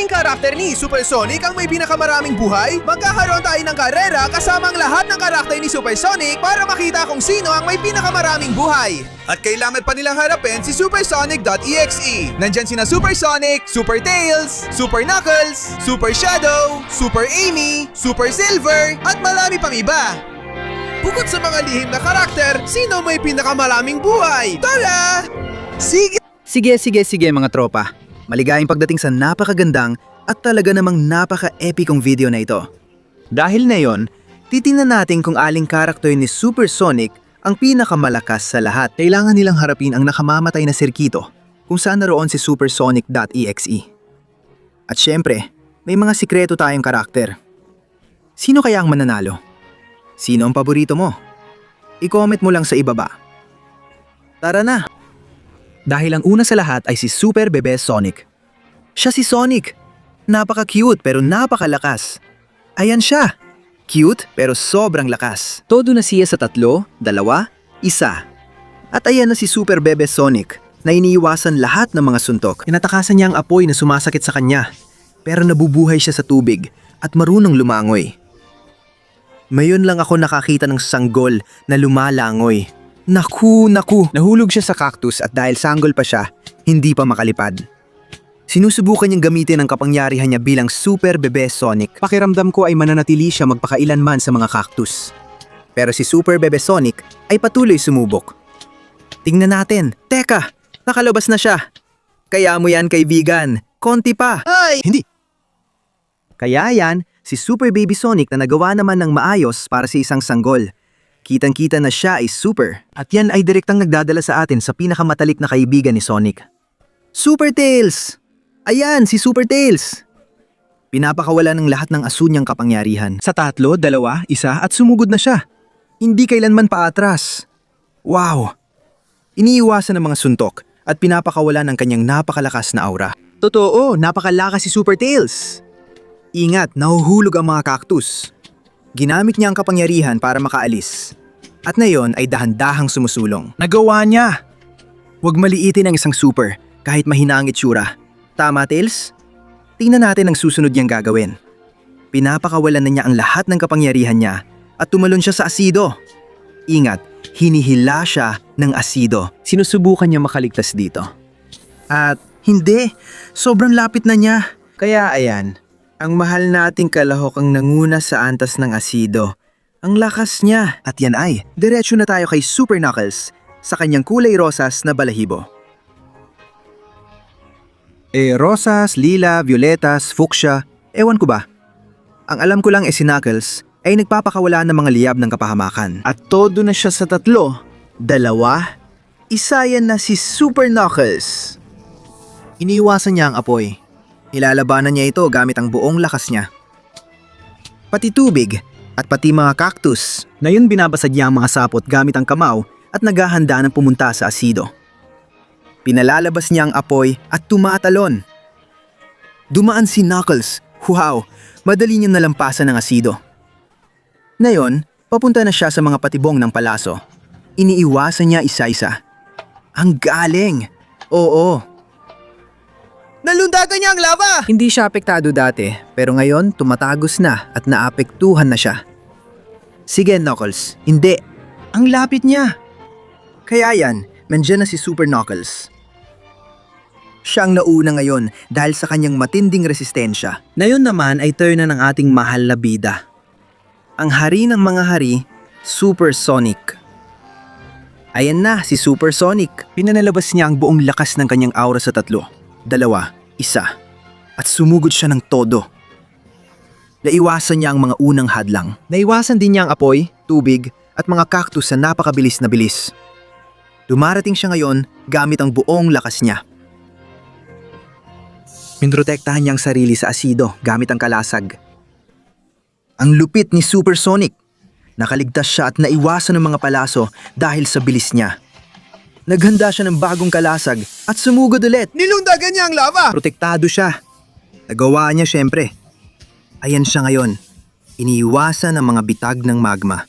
Aling karakter ni Supersonic ang may pinakamaraming buhay? Magkakaroon tayo ng karera kasama ang lahat ng karakter ni Supersonic para makita kung sino ang may pinakamaraming buhay. At kailangan pa nilang harapin si Supersonic.exe. Nandyan sina Supersonic, Super Tails, Super Knuckles, Super Shadow, Super Amy, Super Silver, at marami pang iba. Bukod sa mga lihim na karakter, sino may pinakamaraming buhay? Tara! Sige! Sige mga tropa. Maligayang pagdating sa napakagandang at talaga namang napaka-epicong video na ito. Dahil na yon, titingnan natin kung aling karakter ni Supersonic ang pinakamalakas sa lahat. Kailangan nilang harapin ang nakamamatay na sirkito kung saan naroon si Supersonic.exe. At syempre, may mga sikreto tayong karakter. Sino kaya ang mananalo? Sino ang paborito mo? I-comment mo lang sa ibaba. Tara na! Dahil ang una sa lahat ay si Super Bebe Sonic. Siya si Sonic. Napaka-cute pero napakalakas. Ayan siya. Cute pero sobrang lakas. Todo na siya sa 3, 2, 1. At ayan na si Super Bebe Sonic na iniiwasan lahat ng mga suntok. Tinatakasan niya ang apoy na sumasakit sa kanya. Pero nabubuhay siya sa tubig at marunong lumangoy. Mayon lang ako nakakita ng sanggol na lumalangoy. Naku! Nahulog siya sa cactus at dahil sanggol pa siya, hindi pa makalipad. Sinusubukan niyang gamitin ang kapangyarihan niya bilang Super Bebe Sonic. Pakiramdam ko ay mananatili siya magpakailanman sa mga cactus. Pero si Super Bebe Sonic ay patuloy sumubok. Tingnan natin. Teka! Nakalabas na siya. Kaya mo yan, kaibigan. Konti pa. Ay! Hindi. Kaya yan, si Super Baby Sonic na nagawa naman ng maayos para sa isang sanggol. Kitang-kita na siya ay super. At yan ay direktang nagdadala sa atin sa pinakamatalik na kaibigan ni Sonic. Super Tails! Ayan, si Super Tails! Pinapakawala ng lahat ng aso niyang kapangyarihan. Sa 3, 2, 1 at sumugod na siya. Hindi kailanman paatras. Wow! Iniiwasan ng mga suntok at pinapakawala ng kanyang napakalakas na aura. Totoo, napakalakas si Super Tails! Ingat, nahuhulog ang mga cactus. Ginamit niya ang kapangyarihan para makaalis. At ngayon ay dahan-dahang sumusulong. Nagawa niya! Huwag maliitin ang isang super kahit mahina ang itsura. Tama, Tails? Tingnan natin ang susunod niyang gagawin. Pinapakawalan na niya ang lahat ng kapangyarihan niya at tumalon siya sa asido. Ingat, hinihila siya ng asido. Sinusubukan niya makaligtas dito. At hindi, sobrang lapit na niya. Kaya ayan. Ang mahal nating kalahok ang nanguna sa antas ng asido. Ang lakas niya. At yan ay, diretso na tayo kay Super Knuckles sa kanyang kulay rosas na balahibo. Rosas, lila, violetas, fuchsia, ewan ko ba. Ang alam ko lang si Knuckles ay nagpapakawala ng mga liyab ng kapahamakan. At todo na siya sa 3, 2, 1 yan na si Super Knuckles. Iniiwasan niya ang apoy. Ilalabanan niya ito gamit ang buong lakas niya. Pati tubig at pati mga cactus. Na yun binabasag niya ang mga sapot gamit ang kamao at naghahanda ng pumunta sa asido. Pinalalabas niya ang apoy at tumatalon. Dumaan si Knuckles. Wow! Madali niyang nalampasan ng asido. Ngayon, papunta na siya sa mga patibong ng palaso. Iniiwasan niya isa-isa. Ang galing! Oo. Nalundagan niya ang lava! Hindi siya apektado dati, pero ngayon tumatagos na at naapektuhan na siya. Sige Knuckles, hindi. Ang lapit niya. Kaya yan, nandiyan na si Super Knuckles. Siya ang nauna ngayon dahil sa kanyang matinding resistensya. Ngayon naman ay turn na ng ating mahal na bida. Ang hari ng mga hari, Super Sonic. Ayan na si Super Sonic. Pinanalabas niya ang buong lakas ng kanyang aura sa 3, 2, 1 at sumugod siya ng todo. Naiwasan niya ang mga unang hadlang. Naiwasan din niya ang apoy, tubig at mga cactus na napakabilis na bilis. Dumarating siya ngayon gamit ang buong lakas niya. Minrotektahan niya ang sarili sa asido gamit ang kalasag. Ang lupit ni Super Sonic. Nakaligtas siya at naiwasan ng mga palaso dahil sa bilis niya. Naghanda siya ng bagong kalasag at sumugod ulit. Nilundagan niya ang lava! Protektado siya. Nagawa niya syempre. Ayan siya ngayon. Iniiwasan ang mga bitag ng magma.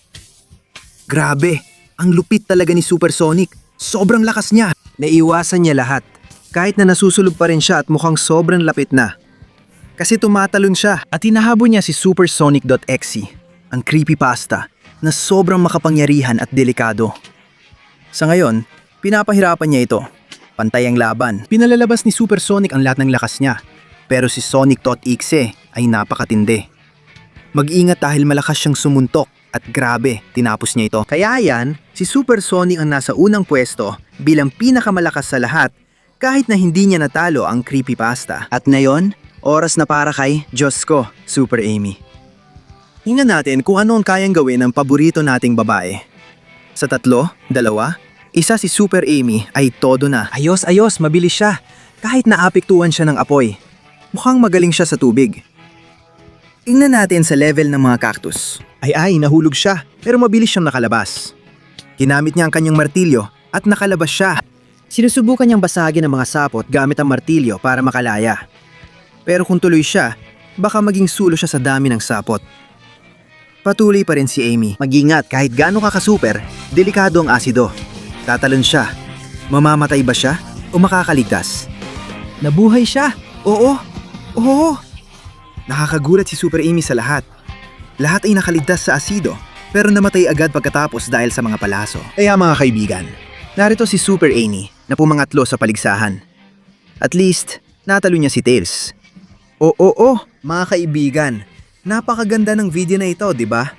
Grabe, ang lupit talaga ni Super Sonic. Sobrang lakas niya. Naiwasan niya lahat. Kahit na nasusulog pa rin siya at mukhang sobrang lapit na. Kasi tumatalon siya at hinahabol niya si Supersonic.exe, ang creepypasta na sobrang makapangyarihan at delikado. Sa ngayon, pinapahirapan niya ito. Pantay ang laban. Pinalalabas ni Supersonic ang lahat ng lakas niya. Pero si Sonic.exe ay napakatindi. Mag-ingat dahil malakas siyang sumuntok at grabe, tinapos niya ito. Kaya yan, si Supersonic ang nasa unang pwesto bilang pinakamalakas sa lahat kahit na hindi niya natalo ang creepypasta. At ngayon, oras na para kay Diyos ko, Super Amy. Tingnan natin kung ano ang kayang gawin ng paborito nating babae. Sa 3, 2, 1 si Super Amy ay todo na. Ayos, mabilis siya. Kahit naapektuhan siya ng apoy. Mukhang magaling siya sa tubig. Tingnan natin sa level ng mga cactus. Ay, nahulog siya, pero mabilis siyang nakalabas. Ginamit niya ang kanyang martilyo at nakalabas siya. Sinusubukan niyang basagin ang mga sapot gamit ang martilyo para makalaya. Pero kung tuloy siya, baka maging sulo siya sa dami ng sapot. Patuloy pa rin si Amy. Mag-ingat kahit gaano ka ka-super, delikado ang asido. Tatalon siya. Mamamatay ba siya o makakaligtas? Nabuhay siya. Oo. Nakakagulat si Super Amy sa lahat. Lahat ay nakaligtas sa asido, pero namatay agad pagkatapos dahil sa mga palaso. Kaya mga kaibigan, narito si Super Amy na pumangatlo sa paligsahan. At least, natalo niya si Tails. Oo, mga kaibigan, napakaganda ng video na ito, di ba?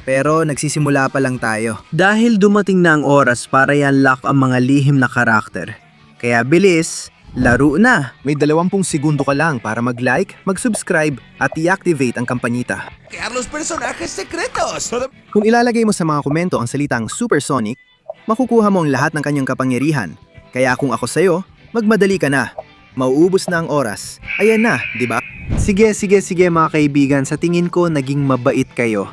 Pero nagsisimula pa lang tayo. Dahil dumating na ang oras para i-unlock ang mga lihim na karakter. Kaya bilis, laro na! May 20 segundo ka lang para mag-like, mag-subscribe at i-activate ang kampanita. Carlos Personajes Secretos! Kung ilalagay mo sa mga komento ang salitang Supersonic, makukuha mo ang lahat ng kanyang kapangyarihan. Kaya kung ako sa'yo, magmadali ka na. Mauubos na ang oras. Ayan na, di ba? Sige mga kaibigan, sa tingin ko naging mabait kayo.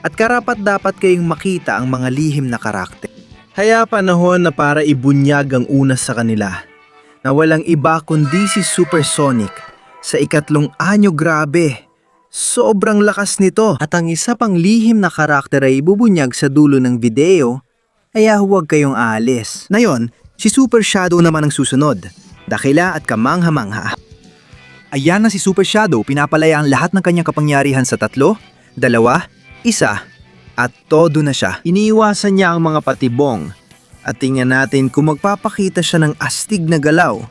At karapat dapat kayong makita ang mga lihim na karakter. Kaya panahon na para ibunyag ang una sa kanila. Na walang iba kundi si Supersonic. Sa 3 anyo, grabe. Sobrang lakas nito. At ang isa pang lihim na karakter ay ibubunyag sa dulo ng video. Kaya huwag kayong aalis. Ngayon, si Super Shadow naman ang susunod. Dakila at kamangha-mangha. Ayan na si Super Shadow, pinapalaya ang lahat ng kanyang kapangyarihan sa 3, 2, 1, at todo na siya. Iniiwasan niya ang mga patibong. At tingnan natin kung magpapakita siya ng astig na galaw.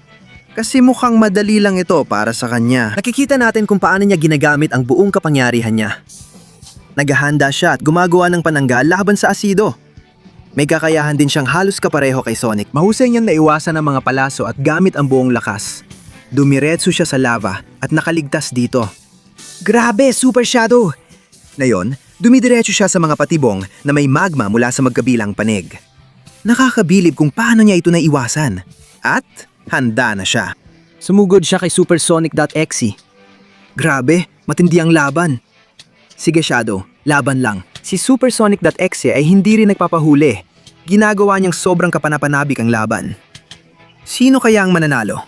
Kasi mukhang madali lang ito para sa kanya. Nakikita natin kung paano niya ginagamit ang buong kapangyarihan niya. Naghahanda siya at gumagawa ng pananggal laban sa asido. May kakayahan din siyang halos kapareho kay Sonic. Mahusay niyang naiwasan ang mga palaso at gamit ang buong lakas. Dumiretso siya sa lava at nakaligtas dito. Grabe, Super Shadow! Ngayon, dumidiretso siya sa mga patibong na may magma mula sa magkabilang panig. Nakakabilib kung paano niya ito naiwasan. At handa na siya. Sumugod siya kay Supersonic.exe. Grabe, matindi ang laban. Sige Shadow, laban lang. Si Supersonic.exe ay hindi rin nagpapahuli. Ginagawa niyang sobrang kapanapanabik ang laban. Sino kaya ang mananalo?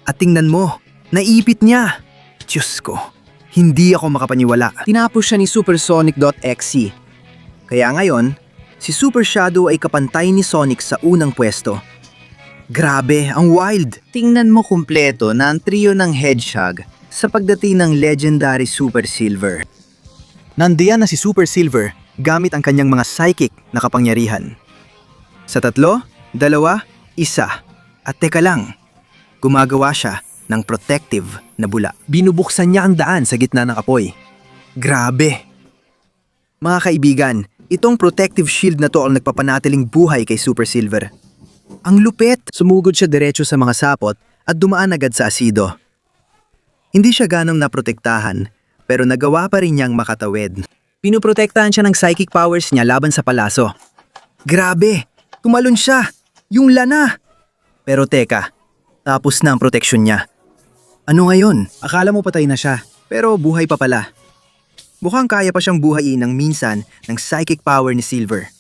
At tingnan mo, naipit niya. Diyos ko, hindi ako makapaniwala. Tinapos siya ni Supersonic.exe. Kaya ngayon, si Super Shadow ay kapantay ni Sonic sa unang pwesto. Grabe, ang wild! Tingnan mo kumpleto na ang trio ng Hedgehog sa pagdating ng legendary Super Silver. Nandiyan na si Super Silver gamit ang kanyang mga psychic na kapangyarihan. Sa 3, 2, 1, at teka lang, gumagawa siya ng protective na bula. Binubuksan niya ang daan sa gitna ng apoy. Grabe! Mga kaibigan, itong protective shield na to ang nagpapanatiling buhay kay Super Silver. Ang lupit! Sumugod siya diretso sa mga sapot at dumaan agad sa asido. Hindi siya ganong naprotektahan, pero nagawa pa rin niyang makatawid. Pinoprotektahan siya ng psychic powers niya laban sa palaso. Grabe! Tumalon siya! Yung lana! Pero teka, tapos na ang proteksyon niya. Ano ngayon? Akala mo patay na siya, pero buhay pa pala. Mukhang kaya pa siyang buhayin ng minsan ng psychic power ni Silver.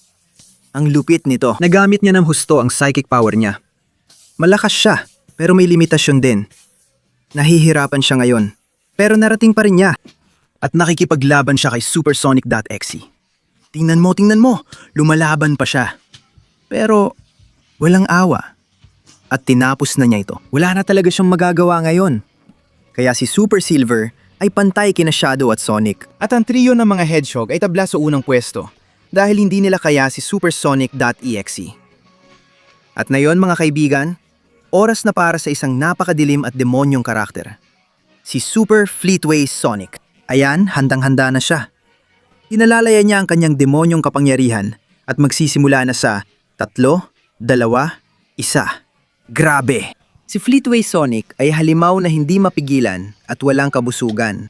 Ang lupit nito. Nagamit niya ng husto ang psychic power niya. Malakas siya, pero may limitasyon din. Nahihirapan siya ngayon, pero narating pa rin niya. At nakikipaglaban siya kay Supersonic.exe. Tingnan mo, lumalaban pa siya. Pero walang awa. At tinapos na niya ito. Wala na talaga siyang magagawa ngayon. Kaya si Super Silver ay pantay kina Shadow at Sonic. At ang trio ng mga Hedgehog ay tabla sa unang pwesto dahil hindi nila kaya si Supersonic.exe. At ngayon mga kaibigan, oras na para sa isang napakadilim at demonyong karakter. Si Super Fleetway Sonic. Ayan, handang-handa na siya. Inalalaya niya ang kanyang demonyong kapangyarihan at magsisimula na sa 3, 2, 1. Grabe! Si Fleetway Sonic ay halimaw na hindi mapigilan at walang kabusugan.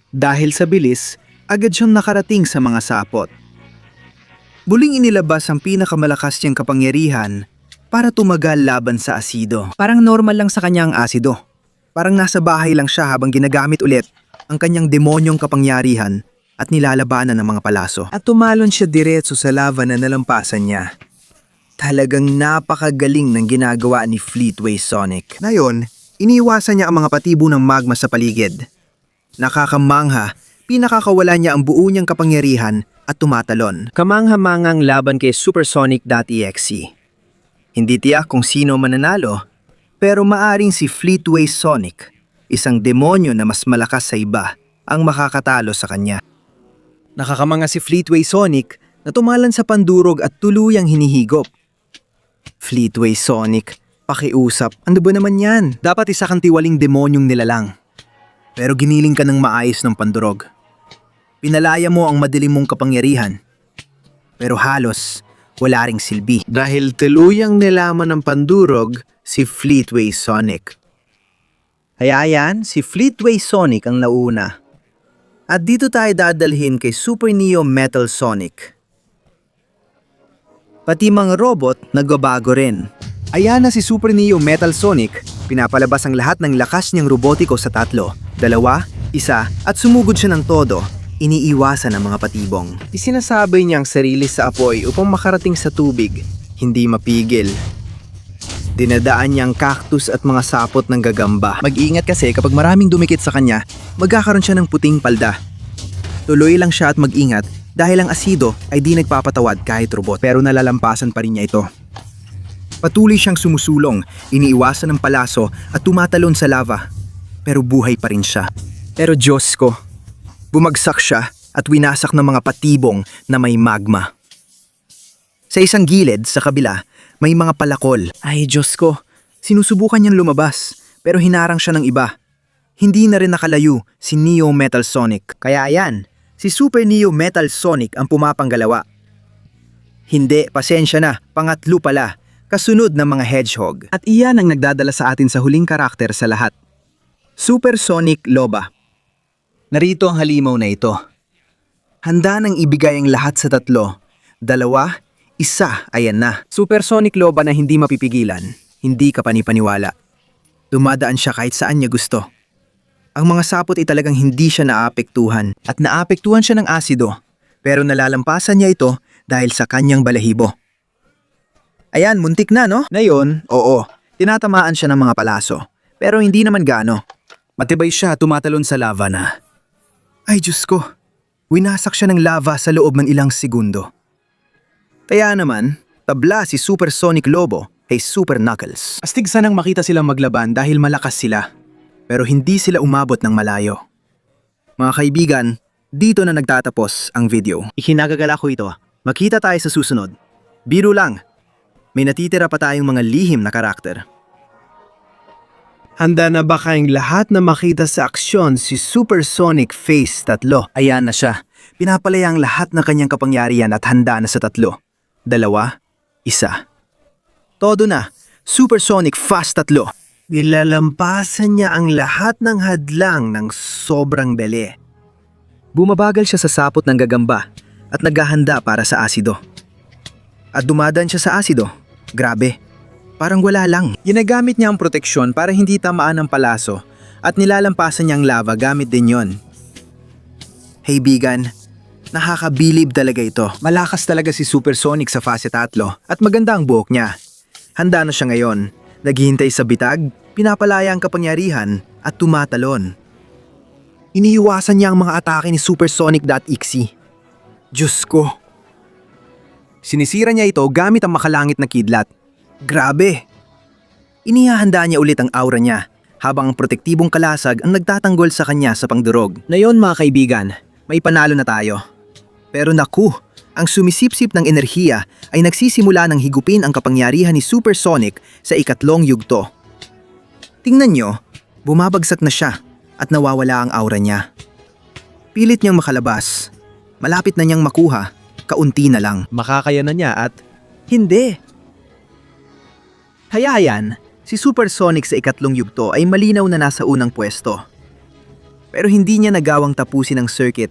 Dahil sa bilis, agad siyang nakarating sa mga sapot. Muling inilabas ang pinakamalakas niyang kapangyarihan para tumagal laban sa asido. Parang normal lang sa kanya ang asido. Parang nasa bahay lang siya habang ginagamit ulit ang kanyang demonyong kapangyarihan at nilalabanan ng mga palaso. At tumalon siya diretso sa lava na nalampasan niya. Talagang napakagaling ng ginagawa ni Fleetway Sonic. Ngayon, iniiwasan niya ang mga patibo ng magma sa paligid. Nakakamangha, pinakakawala niya ang buo niyang kapangyarihan at tumatalon. Kamangha-mangang laban kay Supersonic.exe. Hindi tiyak kung sino mananalo, pero maaring si Fleetway Sonic, isang demonyo na mas malakas sa iba, ang makakatalo sa kanya. Nakakamanga si Fleetway Sonic na tumalan sa pandurog at tuluyang hinihigop. Fleetway Sonic, pakiusap, ano ba naman yan? Dapat isa kang tiwaling demonyong nilalang. Pero giniling ka ng maayos ng pandurog. Pinalaya mo ang madilim mong kapangyarihan. Pero halos wala ring silbi. Dahil tuluyang nilaman ng pandurog si Fleetway Sonic. Kaya yan, si Fleetway Sonic ang nauna. At dito tayo dadalhin kay Super Neo Metal Sonic. Pati mga robot nagbabago rin. Ayan na si Super Neo Metal Sonic, pinapalabas ang lahat ng lakas niyang robotiko sa 3, 2, 1 at sumugod siya ng todo, iniiwasan ang mga patibong. Isinasabay niya ang sarili sa apoy upang makarating sa tubig, hindi mapigil. Dinadaan niya ang cactus at mga sapot ng gagamba. Mag-iingat kasi kapag maraming dumikit sa kanya, magkakaroon siya ng puting palda. Tuloy lang siya at mag-ingat dahil ang asido ay di nagpapatawad kahit robot, pero nalalampasan pa rin niya ito. Patuloy siyang sumusulong, iniiwasan ng palaso at tumatalon sa lava. Pero buhay pa rin siya. Pero Diyos ko, bumagsak siya at winasak ng mga patibong na may magma. Sa isang gilid sa kabila, may mga palakol. Ay Diyos ko, sinusubukan niyang lumabas pero hinarang siya ng iba. Hindi na rin nakalayo si Neo Metal Sonic. Kaya ayan, si Super Neo Metal Sonic ang pumapanggalawa. Hindi, pasensya na, pangatlo pala, kasunod ng mga Hedgehog. At iyan ang nagdadala sa atin sa huling karakter sa lahat. Super Sonic Loba. Narito ang halimaw na ito. Handa nang ibigay ang lahat sa 3, 2, 1, ayan na. Super Sonic Loba na hindi mapipigilan, hindi ka panipaniwala. Dumadaan siya kahit saan niya gusto. Ang mga sapot ay talagang hindi siya naapektuhan at naapektuhan siya ng asido, pero nalalampasan niya ito dahil sa kanyang balahibo. Ayan, muntik na no? Ngayon, oo, tinatamaan siya ng mga palaso, pero hindi naman gaano. Matibay siya tumatalon sa lava na. Ay Diyos ko, winasak siya ng lava sa loob ng ilang segundo. Kaya naman, tabla si Super Sonic Lobo kay Super Knuckles. Astig sanang makita silang maglaban dahil malakas sila, pero hindi sila umabot ng malayo. Mga kaibigan, dito na nagtatapos ang video. Ikinagagala ko ito. Makita tayo sa susunod. Biro lang, may natitira pa tayong mga lihim na karakter. Handa na ba kayong lahat na makita sa aksyon si Super Sonic Phase 3? Ayan na siya. Pinapalaya ang lahat ng kanyang kapangyarihan at handa na sa 3, 2, 1. Todo na. Super Sonic Fast 3. Nilalampasan niya ang lahat ng hadlang ng sobrang dali. Bumabagal siya sa sapot ng gagamba at naghahanda para sa asido. At dumadaan siya sa asido. Grabe. Parang wala lang. Ginagamit niya ang proteksyon para hindi tamaan ng palaso at nilalampasan niya ang lava gamit din yon. Hey bigan, nakakabilib talaga ito. Malakas talaga si Super Sonic sa fase 3 at maganda ang buhok niya. Handa na siya ngayon. Naghihintay sa bitag, pinapalaya ang kapangyarihan at tumatalon. Iniiwasan niya ang mga atake ni Supersonic.exe. Diyos ko. Sinisira niya ito gamit ang makalangit na kidlat. Grabe! Inihahanda niya ulit ang aura niya. habang ang protektibong kalasag ang nagtatanggol sa kanya sa pangdurog. Ngayon mga kaibigan, may panalo na tayo. Pero naku, ang sumisipsip ng enerhiya ay nagsisimula ng higupin ang kapangyarihan ni Supersonic sa ikatlong yugto. Tingnan nyo, bumabagsak na siya at nawawala ang aura niya. Pilit niyang makalabas. Malapit na niyang makuha, kaunti na lang. Makakaya na niya at Hindi! Hayayan, si Supersonic sa ikatlong yugto ay malinaw na nasa unang pwesto. Pero hindi niya nagawang tapusin ang circuit.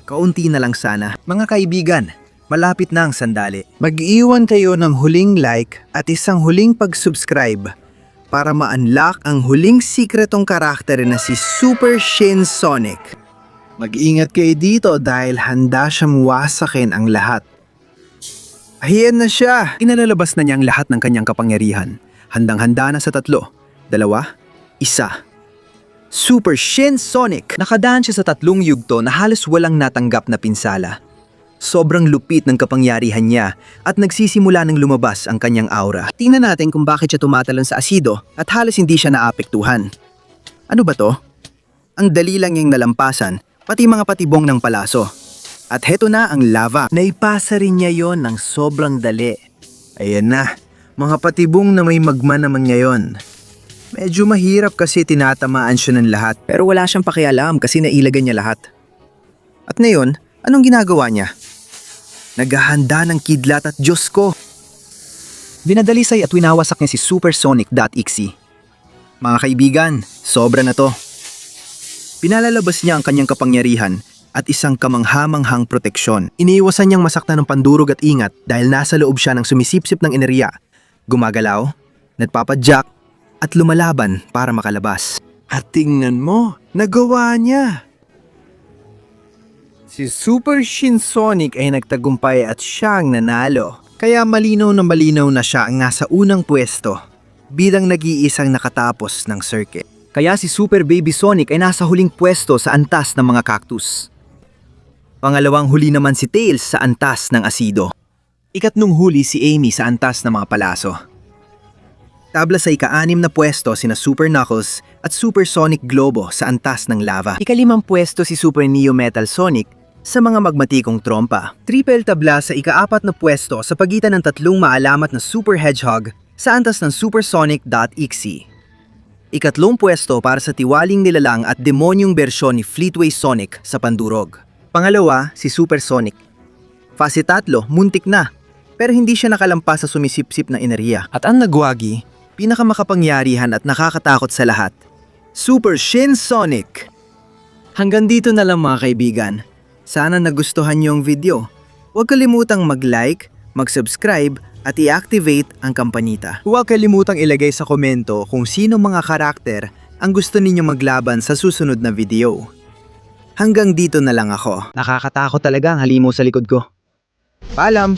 Kaunti na lang sana. Mga kaibigan, malapit na ang sandali. Mag-iwan kayo ng huling like at isang huling pag-subscribe para ma-unlock ang huling sikretong karakter na si Super Shin Sonic. Mag-ingat kayo dito dahil handa siyang wasakin ang lahat. Ayan na siya! Inalalabas na niya ang lahat ng kanyang kapangyarihan. Handang-handa na sa 3, 2, 1. Super Shin Sonic! Nakadaan siya sa 3 yugto na halos walang natanggap na pinsala. Sobrang lupit ng kapangyarihan niya at nagsisimula ng lumabas ang kanyang aura. Tingnan natin kung bakit siya tumatalon sa asido at halos hindi siya naapektuhan. Ano ba to? Ang dali lang niyang nalampasan, pati mga patibong ng palaso. At heto na ang lava. Naipasa rin niya yon ng sobrang dali. Ayan na, mga patibong na may magma naman ngayon. Medyo mahirap kasi tinatamaan siya ng lahat. Pero wala siyang pakialam kasi nailagan niya lahat. At ngayon, anong ginagawa niya? Naghahanda ng kidlat at Diyos ko. Dinadalisay at winawasak niya si Supersonic.exe. Mga kaibigan, sobra na to. Pinalalabas niya ang kanyang kapangyarihan at isang kamanghamanghang proteksyon. Iniiwasan niyang masaktan ng pandurog at ingat dahil nasa loob siya ng sumisipsip ng enerhiya. Gumagalaw, nagpapadyak, at lumalaban para makalabas. At tingnan mo, nagawa niya! Si Super Shin Sonic ay nagtagumpay at siyang nanalo. Kaya malinaw na siya ang nasa unang pwesto bilang nag-iisang nakatapos ng circuit. Kaya si Super Baby Sonic ay nasa huling pwesto sa antas ng mga cactus. Pangalawang huli naman si Tails sa antas ng asido. Ikatlong huli si Amy sa antas ng mga palaso. Tabla sa ika-6 na pwesto sina Super Knuckles at Super Sonic Globo sa antas ng lava. Ika-5 pwesto si Super Neo Metal Sonic sa mga magmatikong trompa. Triple tabla sa ika-4 na pwesto sa pagitan ng 3 maalamat na Super Hedgehog sa antas ng Supersonic.exe. Ikatlong pwesto para sa tiwaling nilalang at demonyong bersyon ni Fleetway Sonic sa pandurog. Pangalawa, si Super Sonic. Fase 3, muntik na, pero hindi siya nakalampas sa sumisipsip na enerhiya. At ang nagwagi, pinakamakapangyarihan at nakakatakot sa lahat, Super Shin Sonic. Hanggang dito na lang mga kaibigan. Sana nagustuhan niyo ang video. Huwag kalimutang mag-like, mag-subscribe at i-activate ang kampanita. Huwag kalimutang ilagay sa komento kung sino mga karakter ang gusto ninyo maglaban sa susunod na video. Hanggang dito na lang ako. Nakakatakot talaga ang halimaw sa likod ko. Paalam!